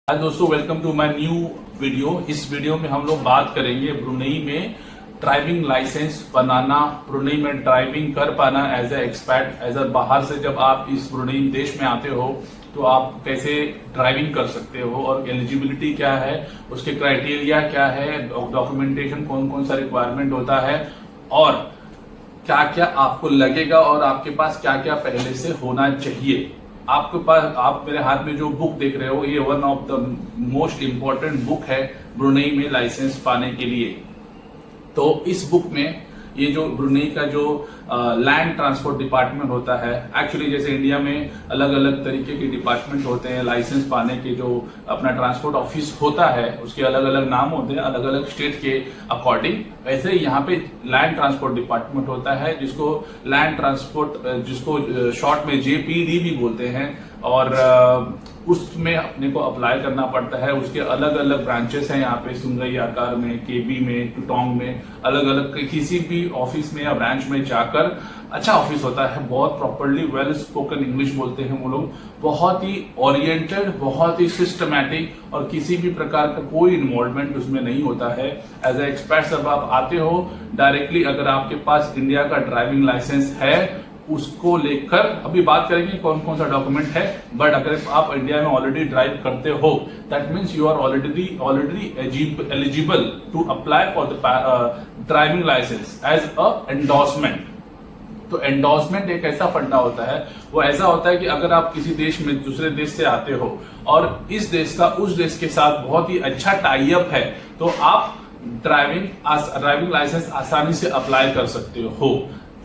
हाय दोस्तों, welcome to my new video. इस video में हम लोग बात करेंगे ब्रुनेई में ड्राइविंग लाइसेंस बनाना, ब्रुनेई में ड्राइविंग कर पाना as a expat, as a बाहर से जब आप इस ब्रुनेई देश में आते हो तो आप कैसे ड्राइविंग कर सकते हो और एलिजिबिलिटी क्या है, उसके क्राइटेरिया क्या है, डॉक्यूमेंटेशन कौन कौन सा रिक्वायरमेंट होता है और क्या क्या आपको लगेगा और आपके पास क्या क्या पहले से होना चाहिए। आपके पास आप मेरे हाथ में जो बुक देख रहे हो ये one of the most important book है ब्रुनेई में लाइसेंस पाने के लिए। तो इस बुक में ये जो ब्रुनेई का जो लैंड ट्रांसपोर्ट डिपार्टमेंट होता है, एक्चुअली जैसे इंडिया में अलग अलग तरीके के डिपार्टमेंट होते हैं लाइसेंस पाने के, जो अपना ट्रांसपोर्ट ऑफिस होता है उसके अलग अलग नाम होते हैं अलग अलग स्टेट के अकॉर्डिंग। वैसे यहाँ पे लैंड ट्रांसपोर्ट डिपार्टमेंट होता है जिसको लैंड ट्रांसपोर्ट, जिसको शॉर्ट में जेपीडी भी बोलते हैं, और उसमें अपने को अप्लाई करना पड़ता है। उसके अलग अलग ब्रांचेस हैं यहाँ पे, सुंगई आकार में, केबी में, टुटोंग में, अलग अलग किसी भी ऑफिस में या ब्रांच में जाकर अच्छा ऑफिस होता है। बहुत प्रॉपरली वेल स्पोकन इंग्लिश बोलते हैं वो लोग, बहुत ही ओरिएंटेड, बहुत ही सिस्टमैटिक और किसी भी प्रकार का कोई इन्वॉल्वमेंट उसमें नहीं होता है। एज ए एक्सपर्ट जब आप आते हो डायरेक्टली, अगर आपके पास इंडिया का ड्राइविंग लाइसेंस है उसको लेकर अभी बात करेंगे कौन कौन सा डॉक्यूमेंट है, बट अगर आप इंडिया में ऑलरेडी ड्राइव करते हो that means you are already eligible to apply for the driving licence as a endorsement. तो एंडोर्समेंट एक ऐसा फंडा होता है, वो ऐसा होता है कि अगर आप किसी देश में दूसरे देश से आते हो और इस देश का उस देश के साथ बहुत ही अच्छा टाई अप है तो आप ड्राइविंग लाइसेंस आसानी से अप्लाई कर सकते हो।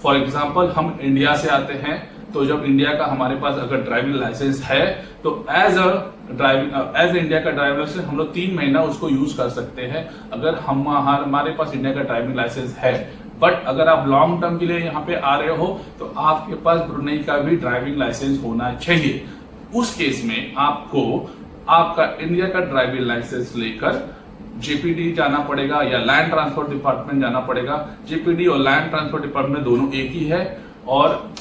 फॉर एग्जाम्पल हम इंडिया से आते हैं तो जब इंडिया का हमारे पास अगर ड्राइविंग लाइसेंस है तो एज इंडिया का ड्राइविंग लाइसेंस हम लोग 3 महीना उसको यूज कर सकते हैं अगर हमारे पास इंडिया का ड्राइविंग लाइसेंस है। बट अगर आप लॉन्ग टर्म के लिए यहाँ पे आ रहे हो तो आपके पास ब्रुनेई का भी ड्राइविंग लाइसेंस होना चाहिए। उस केस में आपको आपका इंडिया का ड्राइविंग लाइसेंस लेकर जेपीडी जाना पड़ेगा या लैंड ट्रांसपोर्ट डिपार्टमेंट जाना पड़ेगा। जेपीडी और लैंड ट्रांसपोर्ट डिपार्टमेंट दोनों एक ही है, और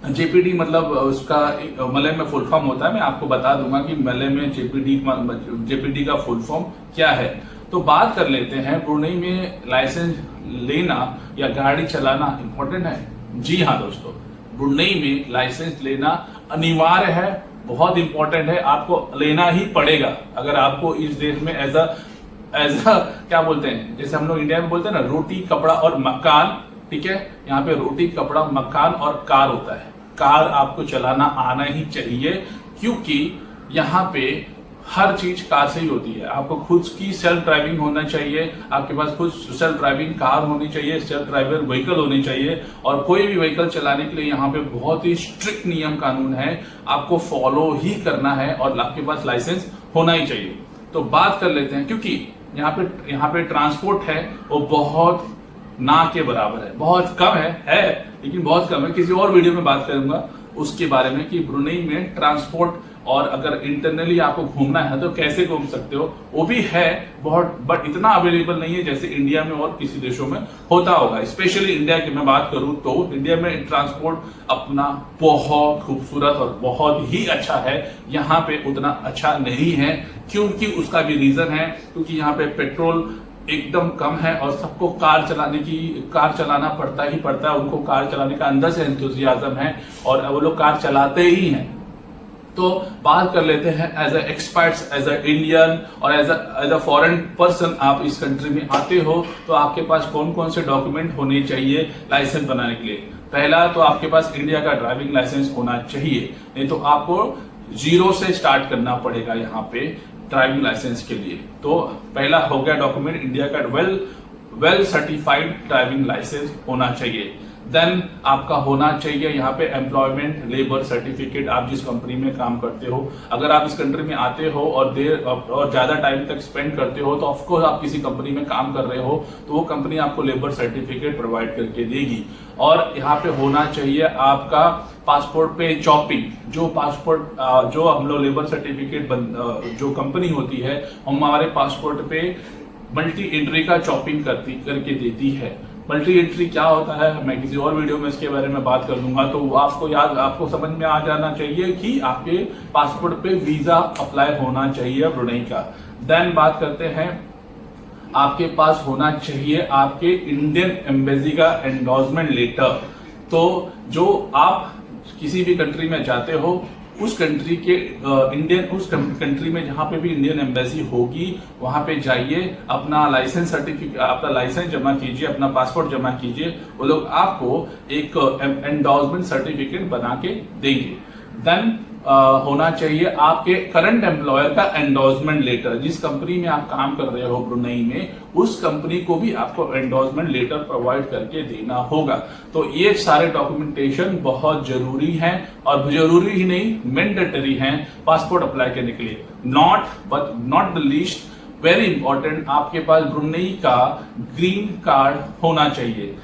जेपीडी मतलब उसका मलय में फुल फॉर्म होता है। मैं आपको बता दूंगा कि मलय में जेपीडी का फुल फॉर्म क्या है। तो बात कर लेते हैं ब्रुनेई में लाइसेंस लेना या गाड़ी चलाना इंपॉर्टेंट है। जी हाँ दोस्तों, ब्रुनेई में लाइसेंस लेना अनिवार्य है, बहुत इंपॉर्टेंट है, आपको लेना ही पड़ेगा अगर आपको इस देश में एज अ क्या बोलते हैं, जैसे हम लोग इंडिया में बोलते हैं ना रोटी कपड़ा और मकान, ठीक है, यहाँ पे रोटी कपड़ा मकान और कार होता है। कार आपको चलाना आना ही चाहिए क्योंकि यहाँ पे हर चीज कार से ही होती है। आपको खुद की सेल्फ ड्राइविंग होना चाहिए, आपके पास खुद सेल्फ ड्राइविंग कार होनी चाहिए, सेल्फ ड्राइवर व्हीकल होनी चाहिए, और कोई भी व्हीकल चलाने के लिए यहाँ पे बहुत ही स्ट्रिक्ट नियम कानून है, आपको फॉलो ही करना है और आपके पास लाइसेंस होना ही चाहिए। तो बात कर लेते हैं, क्योंकि यहाँ पे ट्रांसपोर्ट है वो बहुत ना के बराबर है, बहुत कम है लेकिन बहुत कम है। किसी और वीडियो में बात करूंगा उसके बारे में कि ब्रुनेई में ट्रांसपोर्ट और अगर इंटरनली आपको घूमना है तो कैसे घूम सकते हो, वो भी है बहुत, बट इतना अवेलेबल नहीं है जैसे इंडिया में और किसी देशों में होता होगा। स्पेशली इंडिया की मैं बात करूं तो इंडिया में ट्रांसपोर्ट अपना बहुत खूबसूरत और बहुत ही अच्छा है। यहाँ पे उतना अच्छा नहीं है क्योंकि उसका भी रीजन है, क्योंकि यहाँ पे पेट्रोल एकदम कम है और सबको कार चलाना पड़ता ही पड़ता है। उनको कार चलाने का अंदर से एंथुसियाज्म है और वो लोग कार चलाते ही हैं। तो बात कर लेते हैं as a experts, as a Indian और एज ए फॉरेन पर्सन आप इस कंट्री में आते हो तो आपके पास कौन कौन से डॉक्यूमेंट होने चाहिए लाइसेंस बनाने के लिए। पहला तो आपके पास इंडिया का ड्राइविंग लाइसेंस होना चाहिए, नहीं तो आपको जीरो से स्टार्ट करना पड़ेगा यहाँ पे ड्राइविंग लाइसेंस के लिए। तो पहला हो गया डॉक्यूमेंट, इंडिया का वेल सर्टिफाइड ड्राइविंग लाइसेंस होना चाहिए। देन आपका होना चाहिए यहाँ पे एम्प्लॉयमेंट लेबर सर्टिफिकेट, आप जिस कंपनी में काम करते हो। अगर आप इस कंट्री में आते हो और ज्यादा टाइम तक स्पेंड करते हो तो ऑफकोर्स आप किसी कंपनी में काम कर रहे हो तो वो कंपनी आपको लेबर सर्टिफिकेट प्रोवाइड करके देगी। और यहाँ पे होना चाहिए आपका पासपोर्ट पे चॉपिंग, जो हम लोग लेबर सर्टिफिकेट जो कंपनी होती है हमारे पासपोर्ट पे मल्टी एंट्री का चॉपिंग करके देती है। मल्टी एंट्री क्या होता है मैं किसी और वीडियो में इसके बारे में बात कर लूंगा। तो आपको समझ में आ जाना चाहिए कि आपके पासपोर्ट पे वीजा अप्लाई होना चाहिए ब्रुनेई का। देन बात करते हैं, आपके पास होना चाहिए आपके इंडियन एम्बेसी का एंडोर्समेंट लेटर। तो जो आप किसी भी कंट्री में जाते हो उस कंट्री के उस कंट्री में जहां पे भी इंडियन एम्बेसी होगी वहां पे जाइए, अपना लाइसेंस सर्टिफिकेट, अपना लाइसेंस जमा कीजिए, अपना पासपोर्ट जमा कीजिए, वो लोग आपको एक एंडोर्समेंट सर्टिफिकेट बना के देंगे। देन होना चाहिए आपके करंट एम्प्लॉयर का एंडोर्समेंट लेटर। जिस कंपनी में आप काम कर रहे हो ब्रुनेई में, उस कंपनी को भी आपको एंडोर्समेंट लेटर प्रोवाइड करके देना होगा। तो ये सारे डॉक्यूमेंटेशन बहुत जरूरी हैं, और जरूरी ही नहीं मैंडेटरी हैं पासपोर्ट अप्लाई करने के लिए। Not the least very important, आपके पास ब्रुनेई का ग्रीन कार्ड होना चाहिए।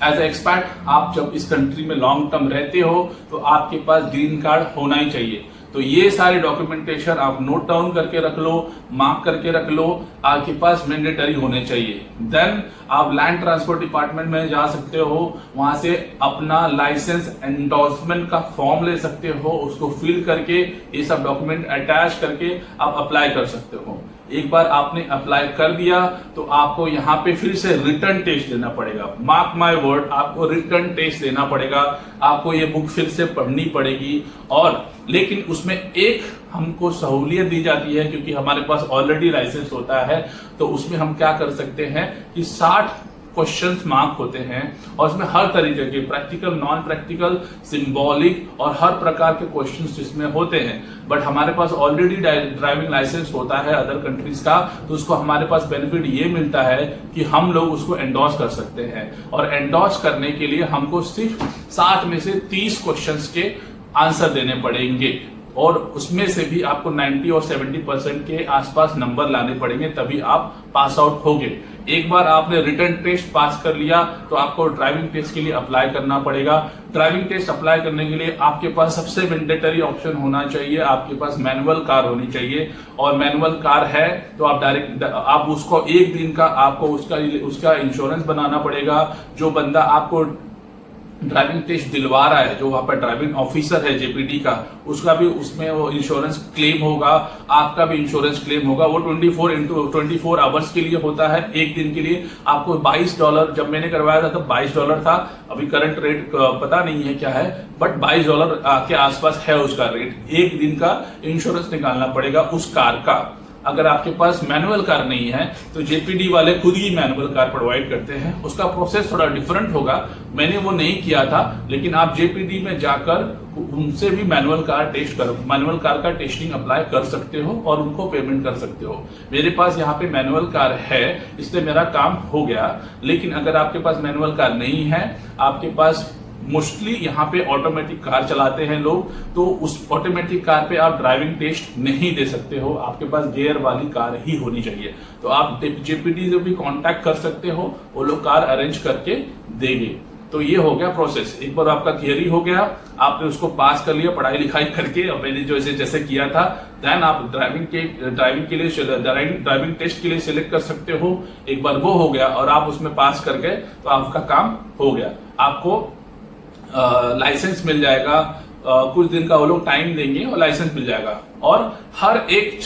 एज ए एक्सपैट आप जब इस कंट्री में लॉन्ग टर्म रहते हो तो आपके पास ग्रीन कार्ड होना ही चाहिए। तो ये सारे डॉक्यूमेंटेशन आप नोट डाउन करके रख लो, मार्क करके रख लो, आपके पास मैंडेटरी होने चाहिए। देन आप लैंड ट्रांसपोर्ट डिपार्टमेंट में जा सकते हो, वहां से अपना लाइसेंस एंडोर्समेंट का फॉर्म ले सकते हो, उसको फिल करके ये सब डॉक्यूमेंट अटैच करके आप अप्लाई कर सकते हो। एक बार आपने अप्लाई कर दिया तो आपको यहाँ पे फिर से रिटर्न टेस्ट देना पड़ेगा। मार्क माय वर्ड, आपको रिटर्न टेस्ट देना पड़ेगा, आपको ये बुक फिर से पढ़नी पड़ेगी। और लेकिन उसमें एक हमको सहूलियत दी जाती है, क्योंकि हमारे पास ऑलरेडी लाइसेंस होता है, तो उसमें हम क्या कर सकते हैं कि 60 क्वेश्चंस मार्क होते हैं, और उसमें हर तरीके के प्रैक्टिकल, नॉन प्रैक्टिकल, सिंबॉलिक और हर प्रकार के क्वेश्चंस इसमें होते हैं। बट हमारे पास ऑलरेडी ड्राइविंग लाइसेंस होता है अदर कंट्रीज का, तो उसको हमारे पास बेनिफिट ये मिलता है कि हम लोग उसको एंडोर्स कर सकते हैं। और एंडोर्स करने के लिए हमको सिर्फ 60 में से 30 क्वेश्चंस के आंसर देने पड़ेंगे, और उसमें से भी आपको 90 और 70% के आसपास नंबर लाने पड़ेंगे, तभी आप पास आउट होगे। एक बार आपने रिटर्न टेस्ट पास कर लिया तो आपको ड्राइविंग टेस्ट के लिए अप्लाई करना पड़ेगा। ड्राइविंग टेस्ट अप्लाई करने के लिए आपके पास सबसे मैंडेटरी ऑप्शन होना चाहिए, आपके पास मैनुअल कार होनी चाहिए। और मैनुअल कार है तो आप उसको एक दिन का आपको उसका इंश्योरेंस बनाना पड़ेगा। जो बंदा आपको ड्राइविंग टेस्ट दिलवा रहा है, जो वहां पर ड्राइविंग ऑफिसर है जेपीडी का, उसका भी उसमें वो इंश्योरेंस क्लेम होगा, आपका भी इंश्योरेंस क्लेम होगा। वो 24 आवर्स के लिए होता है, एक दिन के लिए। आपको $22, जब मैंने करवाया था तब $22 था, अभी करंट रेट पता नहीं है क्या है, बट $22 के आसपास है उसका रेट। एक दिन का इंश्योरेंस निकालना पड़ेगा उस कार का। अगर आपके पास मैनुअल कार नहीं है तो जेपीडी वाले खुद ही मैनुअल कार प्रोवाइड करते हैं, उसका प्रोसेस थोड़ा डिफरेंट होगा, मैंने वो नहीं किया था। लेकिन आप जेपीडी में जाकर उनसे भी मैनुअल कार का टेस्टिंग अप्लाई कर सकते हो और उनको पेमेंट कर सकते हो। मेरे पास यहाँ पे मैनुअल कार है, इसलिए मेरा काम हो गया। लेकिन अगर आपके पास मैनुअल कार नहीं है, आपके पास मोस्टली यहाँ पे ऑटोमेटिक कार चलाते हैं लोग, तो उस ऑटोमेटिक कार पे आप ड्राइविंग टेस्ट नहीं दे सकते हो, आपके पास गियर वाली कार ही होनी चाहिए। तो आप जेपीडी से भी कांटेक्ट कर सकते हो, वो लोग कार अरेंज करके देंगे। तो ये हो गया प्रोसेस। एक बार आपका थियरी हो गया, आपने उसको पास कर लिया पढ़ाई लिखाई करके, और मैंने जो जैसे किया था, देन आप ड्राइविंग टेस्ट के लिए सिलेक्ट कर सकते हो। एक बार वो हो गया और आप उसमें पास कर गए तो आपका काम हो गया, आपको लाइसेंस मिल जाएगा। कुछ दिन का वो लोग टाइम देंगे और लाइसेंस मिल जाएगा। और हर एक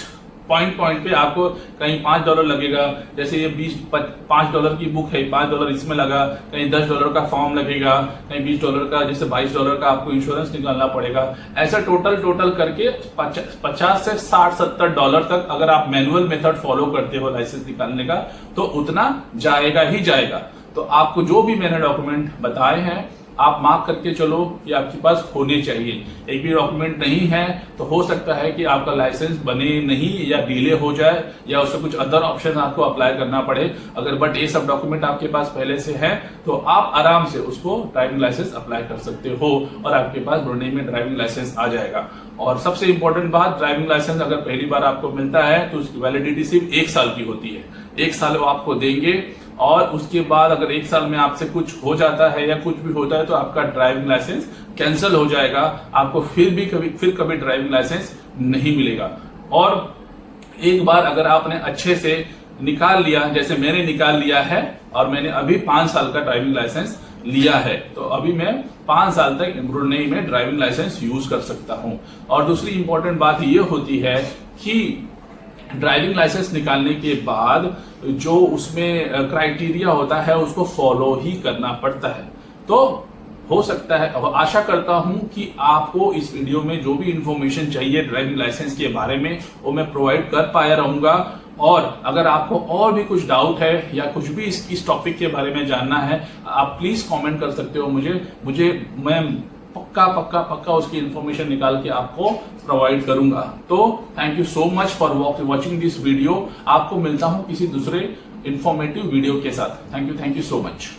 पॉइंट पे आपको कहीं $5 लगेगा, जैसे ये $5 की बुक है, $5 इसमें लगा, कहीं $10 का फॉर्म लगेगा, कहीं $20 का, जैसे $22 का आपको इंश्योरेंस निकालना पड़ेगा। ऐसा टोटल करके $50 से $60-70 तक अगर आप मैनुअल मेथड फॉलो करते हो लाइसेंस निकालने का, तो उतना जाएगा ही जाएगा। तो आपको जो भी मैंने डॉक्यूमेंट बताए हैं आप मार्क करके चलो कि आपके पास होने चाहिए। एक भी डॉक्यूमेंट नहीं है तो हो सकता है कि आपका लाइसेंस बने नहीं, या डिले हो जाए, या उससे कुछ अदर ऑप्शन आपको अप्लाई करना पड़े। अगर बट ये सब डॉक्यूमेंट आपके पास पहले से है तो आप आराम से उसको ड्राइविंग लाइसेंस अप्लाई कर सकते हो, और आपके पास ब्रुनेई में ड्राइविंग लाइसेंस आ जाएगा। और सबसे इंपॉर्टेंट बात, ड्राइविंग लाइसेंस अगर पहली बार आपको मिलता है तो उसकी वैलिडिटी सिर्फ 1 साल की होती है। 1 साल वो आपको देंगे, और उसके बाद अगर 1 साल में आपसे कुछ हो जाता है या कुछ भी होता है तो आपका ड्राइविंग लाइसेंस कैंसिल हो जाएगा, आपको फिर कभी ड्राइविंग लाइसेंस नहीं मिलेगा। और एक बार अगर आपने अच्छे से निकाल लिया, जैसे मैंने निकाल लिया है और मैंने अभी 5 साल का ड्राइविंग लाइसेंस लिया है, तो अभी मैं 5 साल तक ब्रुनेई में ड्राइविंग लाइसेंस यूज कर सकता हूं। और दूसरी इंपॉर्टेंट बात ये होती है कि ड्राइविंग लाइसेंस निकालने के बाद जो उसमें क्राइटेरिया होता है उसको फॉलो ही करना पड़ता है। तो हो सकता है, आशा करता हूं कि आपको इस वीडियो में जो भी इंफॉर्मेशन चाहिए ड्राइविंग लाइसेंस के बारे में वो मैं प्रोवाइड कर पाया रहूंगा। और अगर आपको और भी कुछ डाउट है या कुछ भी इस टॉपिक के बारे में जानना है, आप प्लीज कमेंट कर सकते हो मैं पक्का उसकी इंफॉर्मेशन निकाल के आपको प्रोवाइड करूंगा। तो thank you so much for watching this video. आपको मिलता हूं किसी दूसरे इंफॉर्मेटिव वीडियो के साथ। Thank you so much.